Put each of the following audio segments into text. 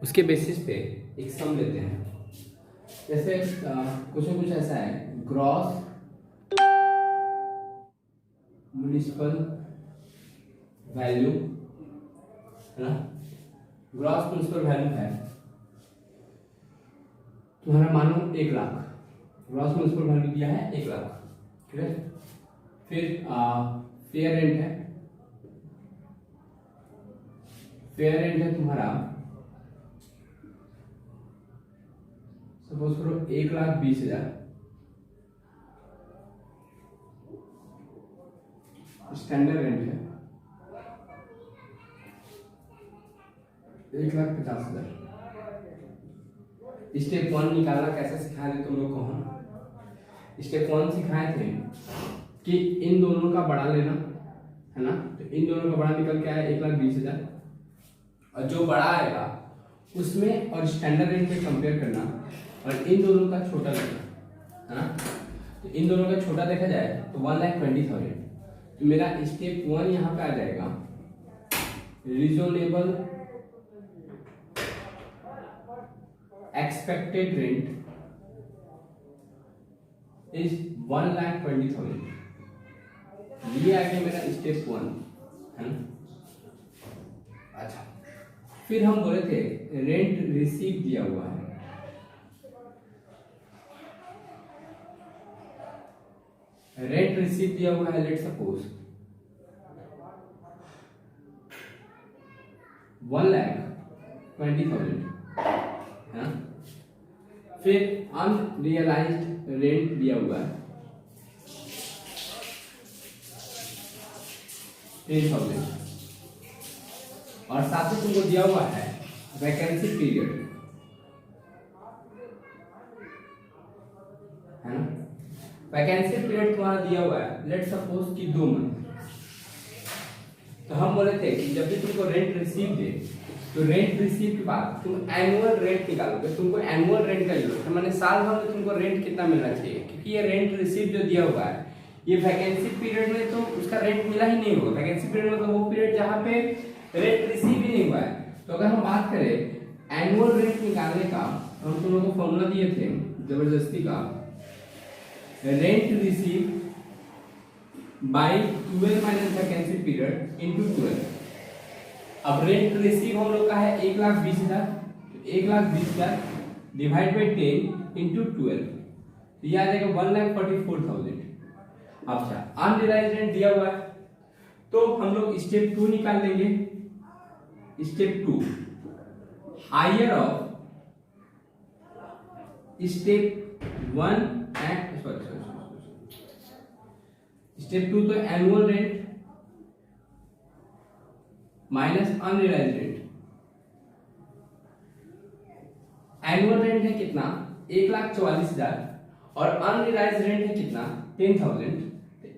उसके बेसिस पे एक सम लेते हैं। जैसे कुछ ऐसा है, ग्रॉस म्युनिसिपल वैल्यू है ना, ग्रॉस म्युनिसिपल वैल्यू है तुम्हारा, मानो 1 लाख, ग्रॉस म्युनिसिपल वैल्यू दिया है 1 लाख, ठीक है। फिर फेयर रेंट है, फेयर रेंट है तुम्हारा, सपोज करो 1,20,000। स्टैंडर्ड रेंट है 1,50,000। स्टेप 1 निकालना कैसे सिखाए थे तुम लोग को हम? स्टेप 1 सिखाए थे कि इन दोनों का बड़ा लेना है ना, तो इन दोनों का बड़ा निकल के आया 1,20,000, और जो बड़ा आएगा उसमें और स्टैंडर्ड रेंट में कंपेयर करना, और इन दोनों का छोटा लेना है ना। तो इन दोनों का छोटा देखा जाए तो 1,20,000। तो मेरा स्टेप 1 यहाँ पे आ जाएगा, रीजनेबल एक्सपेक्टेड रेंट इज 1,20,000। ये आ गया मेरा स्टेप 1 है ना। अच्छा, फिर हम बोले थे रेंट रिसीव दिया हुआ है, रेंट रिसीव दिया हुआ है, लेट सपोज 1,20,000 है ना। फिर अनरियलाइज्ड रेंट दिया हुआ है 10,000, और साथ ही तुमको दिया हुआ है वैकेंसी पीरियड है ना। वैकेंसी पीरियड तुम्हारा दिया हुआ है लेट सपोज कि 2 मंथ। तो हम बोले थे कि जब भी तुमको रेंट रिसीव दे, तो रेंट रिसीव के बाद तुम एनुअल रेंट निकालोगे, तुमको एनुअल रेंट का जरूरत है, माने साल भर में तुमको रेंट कितना मिलना चाहिए, क्योंकि ये रेंट रिसीव जो दिया हुआ है ये वैकेंसी पीरियड में तो उसका रेंट मिला ही नहीं होगा। वैकेंसी पीरियड मतलब वो पीरियड जहाँ पे रेंट रिसीव ही नहीं हुआ है। तो अगर हम बात करें एनुअल रेंट निकालने का, हम तुम लोगों को फॉर्मूला दिए थे जबरदस्ती का, rent receive by 12 minus vacancy period into 12। अब रेंट रिसीव हम लोग का है 1,20,000, तो 1,20,000 डिवाइड बाय 10 इनटू 12, तो ये आ जाएगा 1,44,000। अच्छा, अनरियलाइज्ड रेंट दिया हुआ है तो हम लोग स्टेप 2 निकाल लेंगे। Step 2 higher of step 1 and step 2 तो annual rent minus unrealised rent. Annual rent है कितना 1,44,000 और अनरियलाइज्ड रेंट है कितना 10,000।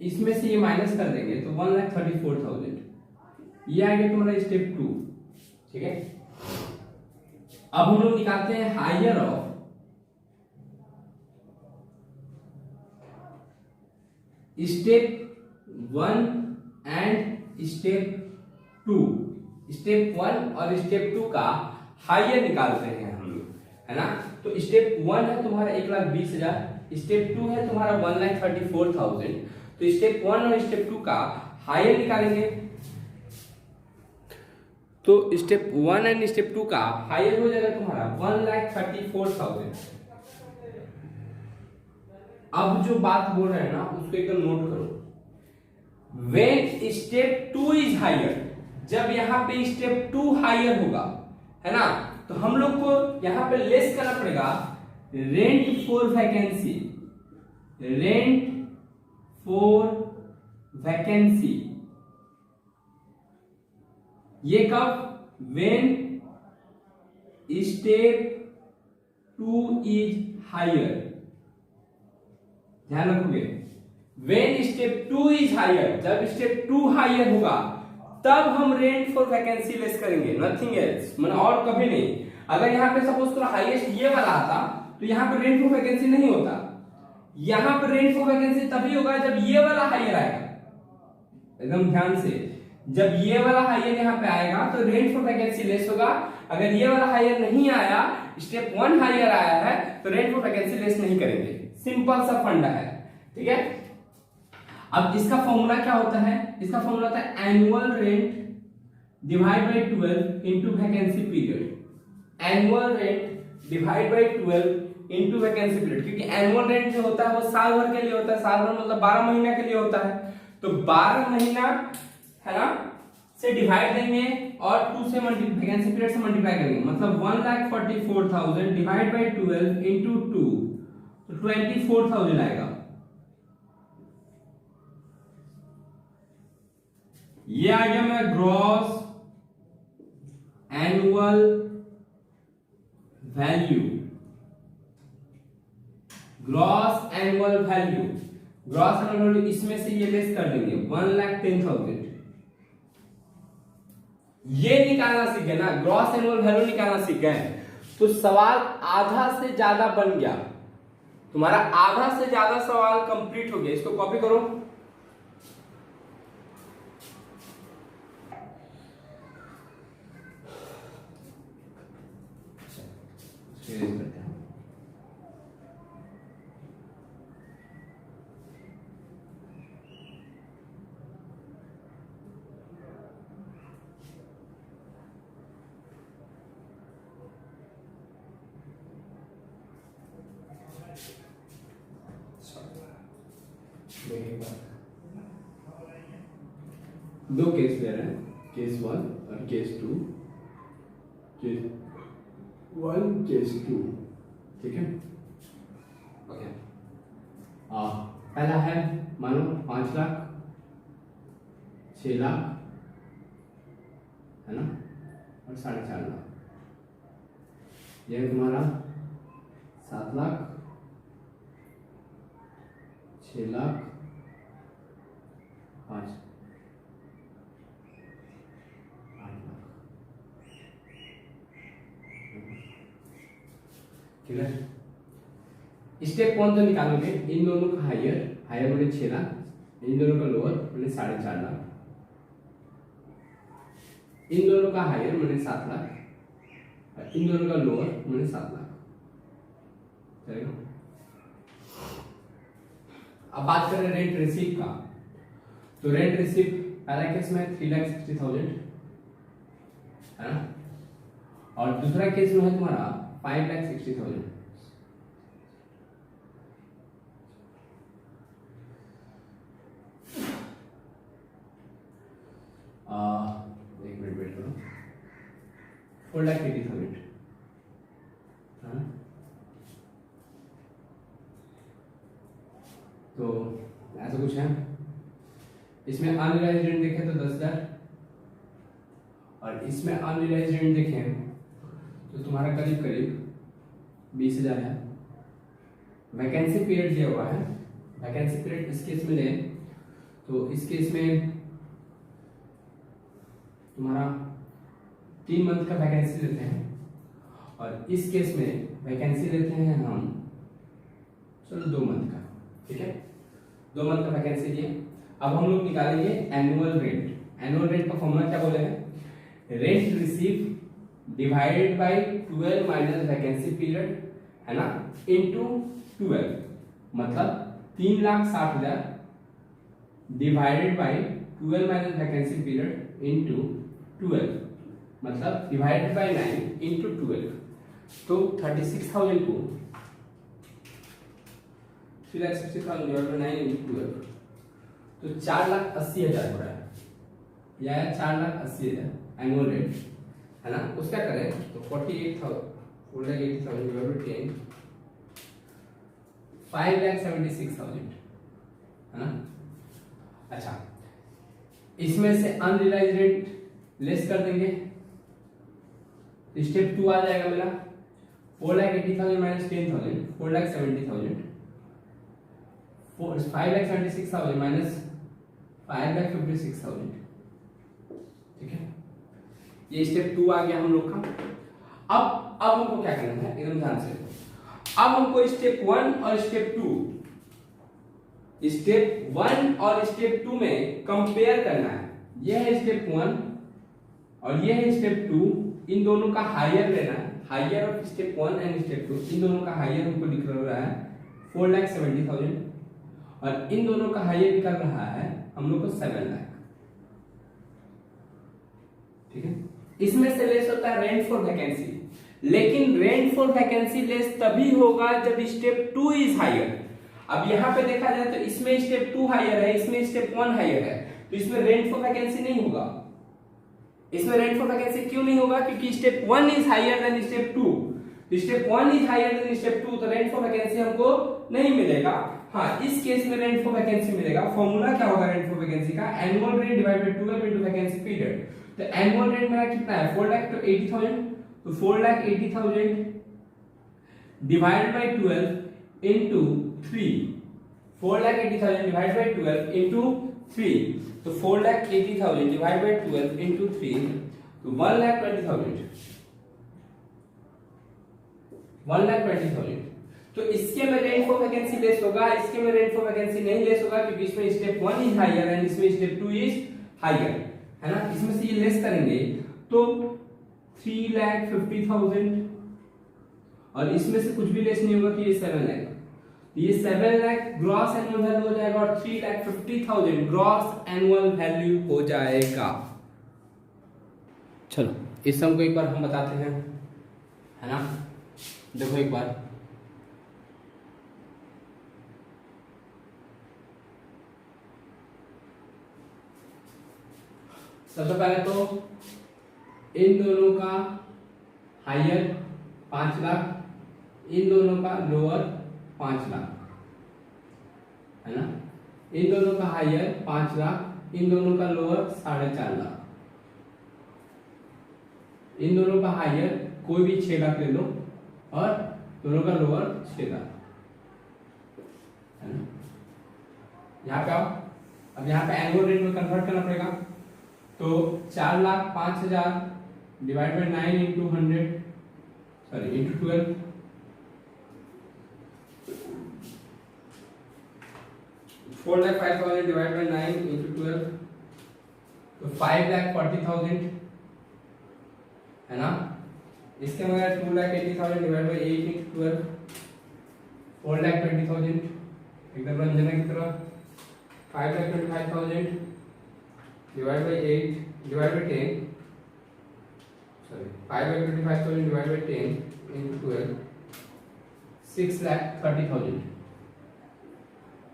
इसमें से ये माइनस कर देंगे तो 1,34,000। ये आ गया तुम्हारा स्टेप 2, ठीक है। अब हम लोग निकालते हैं higher of step 1 and step 2। Step 1 और स्टेप 2 का हायर निकालते हैं हम लोग, है ना। तो स्टेप 1 है तुम्हारा 1,20,000, स्टेप 2 है तुम्हारा 1,34,000। तो स्टेप 1 और स्टेप 2 का हायर निकालेंगे, तो स्टेप 1 एंड स्टेप 2 का हायर हो जाएगा तुम्हारा 1,34,000। अब जो बात बोल रहे हैं ना उसको एकदम नोट करो। When स्टेप 2 इज हायर, जब यहाँ पे स्टेप 2 हायर होगा, है ना, तो हम लोग को यहाँ पे लेस करना पड़ेगा rent for vacancy, rent for vacancy. ये कब? When स्टेप 2 इज हायर, ध्यान रखोगे। When स्टेप 2 इज हायर, जब स्टेप 2 हायर होगा तब हम रेंट फॉर वैकेंसी लेस करेंगे, नथिंग एल्स, मतलब और कभी नहीं। अगर यहाँ पे सपोज करो हाईएस्ट ये वाला आता तो यहाँ पे रेंट फॉर वैकेंसी नहीं होता। यहाँ पे रेंट फॉर वैकेंसी तभी होगा जब ये वाला हायर आएगा। एकदम ध्यान से, जब ये वाला हायर यहाँ पे आएगा तो रेंट फॉर वैकेंसी लेस होगा, अगर ये वाला हायर नहीं आया, स्टेप 1 हायर आया है तो रेंट फॉर वैकेंसी लेस नहीं करेंगे। सिंपल सा फंडा है, ठीक है। अब इसका फॉर्मूला क्या होता है, इसका फॉर्मूला होता है annual rent divide by 12 into vacancy period. Annual rent divide by 12 into vacancy period, क्योंकि एनुअल रेंट जो होता है वो साल भर के लिए होता है, साल भर मतलब 12 महीना के लिए होता है, तो 12 महीना है ना से डिवाइड देंगे और 2 से वैकेंसी पीरियड से मल्टीप्लाई करेंगे, मतलब 1,44,000 डिवाइड बाय 12 इनटू 2 तो 24,000 आएगा। ये आ गया मेरा gross annual value. Gross annual value, gross annual value इसमें से ये लेस कर देंगे 1,10,000। ये निकालना सीख गए ना, ग्रॉस एनुअल वैल्यू निकालना सीख गए, तो सवाल आधा से ज्यादा बन गया तुम्हारा, आधा से ज्यादा सवाल कंप्लीट हो गया। इसको कॉपी करो। करते हैं दो केस ले रहे हैं, केस 1 और केस 2, केस 1 केस 2, ठीक है। ओके, पहला है मानो 5 लाख 6 लाख है ना, और 4.5 लाख। यह तुम्हारा 7 लाख 6 लाख 5 ठीक है। स्टेप 1 तो निकालोगे, इन दोनों का हायर, हायर मैंने 6 लाख, इन दोनों का लोअर मैंने 4.5 लाख, इन दोनों का हायर मैंने 7 लाख, और इन दोनों का लोअर मैंने 7 लाख। चलेगा। अब बात करें रेंट रिसीव का, तो रेंट रिसीव पहला केस में 3,60,000 है ना, और दूसरा केस में है तुम्हारा 5,60,000। एक मिनट वेट करो, 4,80,000 है ना। तो ऐसा कुछ है, इसमें अनरियलाइज्ड रेंट देखें तो 10,000, और इसमें अनरियलाइज्ड रेंट देखें तो तुम्हारा करीब करीब 20,000 है। वैकेंसी पीरियड दिया हुआ है, वैकेंसी पीरियड इस केस में ले तो इस केस में तुम्हारा 3 मंथ का वैकेंसी लेते हैं, और इस केस में वैकेंसी लेते हैं हम चलो 2 मंथ का, ठीक है। 2 मंथ का वैकेंसी लिए। अब हम लोग निकालेंगे एनुअल रेंट। एनुअल रेंट का फॉर्मूला क्या बोले हैं, rent receive divided by 12 minus vacancy period है ना, इनटू 12, मतलब 3,60,000 divided by 12 minus vacancy period into 12, मतलब डिवाइडेड बाय 9 इनटू 12, तो 36,000 को 3,60,000 डिवाइडेड बाय 9 इनटू 12, तो 4,80,000 हो रहा है, या 4,80,000 एनुअल रेंट है ना। उसका करें तो 48,000 डिवाइडेड बाय 10, 5,76,000 है ना। अच्छा, इसमें से अनरियलाइज्ड रेंट लेस कर देंगे, स्टेप 2 आ जाएगा मेरा 4,80,000 माइनस 10,000, 4,70,000, 5,76,000 माइनस 5,56,000, ठीक है। ये स्टेप 2 आ गया हम लोग का। अब हमको क्या करना है, एकदम ध्यान से। अब हमको स्टेप 1 और स्टेप 2 में कंपेयर करना है, ये है स्टेप 1 और ये है स्टेप 2, इन दोनों का हायर लेना है, higher of step 1 and step 2, इन दोनों का हायर हमको निकल रहा है 4,70,000 और इन दोनों का हायर निकल रहा है हम लोग को 7 लाख। ठीक है, इसमें से लेस होता है रेंट फॉर वैकेंसी, लेकिन रेंट फॉर वैकेंसी लेस तभी होगा जब स्टेप 2 इज हायर। अब यहाँ पे देखा जाए तो इसमें स्टेप 2 हायर है, इसमें स्टेप 1 हायर है, तो इसमें रेंट फॉर वैकेंसी नहीं होगा। इसमें रेंट फॉर वैकेंसी क्यों नहीं होगा? क्योंकि step 1 is higher than step 2, तो step 1 is higher than step 2, तो रेंट फॉर वैकेंसी हमको नहीं मिलेगा। हाँ, इस केस में रेंट फॉर वैकेंसी मिलेगा। फॉर्मूला क्या होगा रेंट फॉर वैकेंसी का? Annual rent divide by 12 into vacancy period. तो एनुअल रेंट मेरा कितना है? 4,80,000, तो 4,80,000 divide by 12 into 3, 4,80,000 divide by 12 into 3, तो 4,80,000 डिवाइड बाय 12 इनटू 3, तो 1,20,000, 1,20,000। तो इसके में रेंट फॉर वैकेंसी लेस होगा, इसके में रेंट फॉर वैकेंसी नहीं लेस होगा, क्योंकि इसमें स्टेप 1 इज हायर एंड इसमें स्टेप 2 इज हायर, है ना। इसमें से ये लेस करेंगे तो 3,50,000 और इसमें से कुछ भी लेस नहीं होगा, तो ये 7 लाख, ये 7 लाख ग्रॉस एनुअल वैल्यू हो जाएगा और 3,50,000 ग्रॉस एनुअल वैल्यू हो जाएगा। चलो इस सम को एक बार हम बताते हैं, है ना। देखो एक बार, सबसे पहले तो इन दोनों का हायर 5 लाख, इन दोनों का लोअर 5 लाख, है ना। इन दोनों का हायर 5 लाख, इन दोनों का लोअर 4.5 लाख, इन दोनों का हायर कोई भी 6 लाख ले लो और दोनों का लोअर 6 लाख, है ना। यहाँ पे आओ, अब यहाँ पे एनुअल रेट में कन्वर्ट करना पड़ेगा, तो 4,05,000 divide by 9 into 100, sorry into 12, 4,05,000 divide by 9 into 12, तो 5,40,000, है ना। इसके मगर 2,80,000 डिवाइड बाय 8 इंटू 12, 4,20,000, एकदम रंजना की तरह। 5,25,000 divide by 8 divide by 10, sorry 5,25,000 divide by 10 into 12, 6,30,000।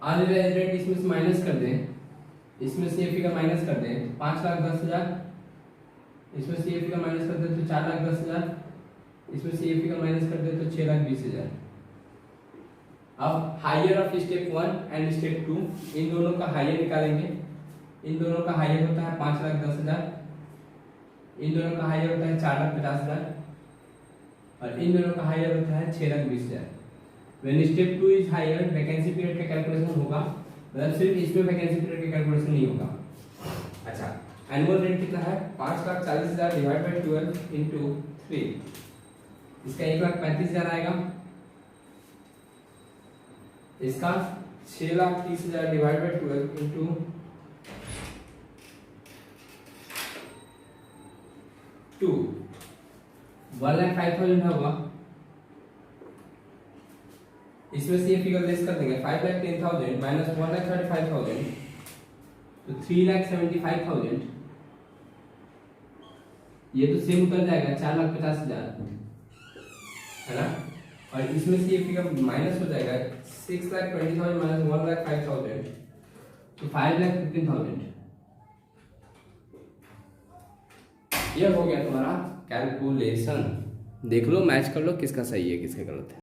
आज रेट इसमें से माइनस कर दें, इसमें से ये फिगर माइनस कर दें, 5,10,000, इसमें से ये फिगर माइनस कर दें तो 4,10,000, इसमें से ये फिगर माइनस कर दें तो 6,20,000। अब higher of step 1 and step 2, इन दोनों का हायर निकालेंगे। इन दोनों का हायर होता है 5,10,000, इन दोनों का हायर होता है 4,50,000 और इन दोनों का हायर होता है 6,20,000। When step 2 is higher, vacancy period का कैलकुलेशन होगा, मतलब सिर्फ इसमें वैकेंसी पीरियड का कैलकुलेशन नहीं होगा। अच्छा, एनुअल रेंट कितना है? 5,40,000 डिवाइड बाय 12 इंटू 3, इसका 1,35,000 आएगा। इसका 6,30,000 डिवाइड बाय 12 इंटू 2, 1,05,000 होगा। इसमें से ये फिगर लेस कर देंगे, 5,10,000 माइनस 1,35,000, तो 3,75,000, ये तो सेम उतर जाएगा 4,50,000, है ना। और इसमें से ये फिगर माइनस हो जाएगा 6,20,000 माइनस 1,05,000, तो 5,15,000। ये हो गया तुम्हारा कैलकुलेशन। देख लो, मैच कर लो किसका सही है किसका गलत है।